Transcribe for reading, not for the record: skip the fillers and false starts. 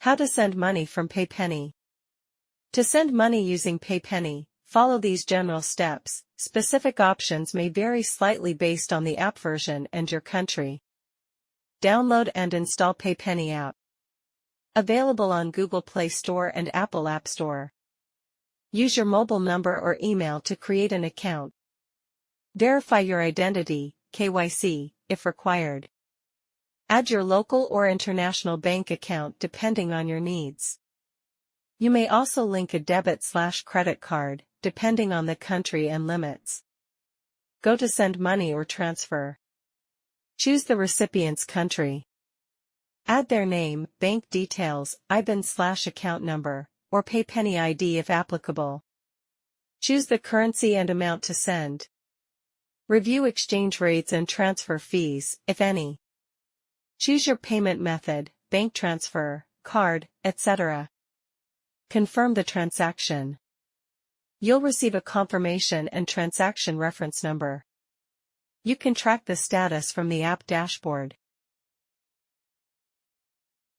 How to send money from Paypenny. To send money using Paypenny, follow these general steps. Specific options may vary slightly based on the app version and your country. Download and install Paypenny app. Available on Google Play Store and Apple App Store. Use your mobile number or email to create an account. Verify your identity, KYC, if required. Add your local or international bank account depending on your needs. You may also link a debit/credit card, depending on the country and limits. Go to send money or transfer. Choose the recipient's country. Add their name, bank details, IBAN/account number, or Paypenny ID if applicable. Choose the currency and amount to send. Review exchange rates and transfer fees, if any. Choose your payment method, bank transfer, card, etc. Confirm the transaction. You'll receive a confirmation and transaction reference number. You can track the status from the app dashboard.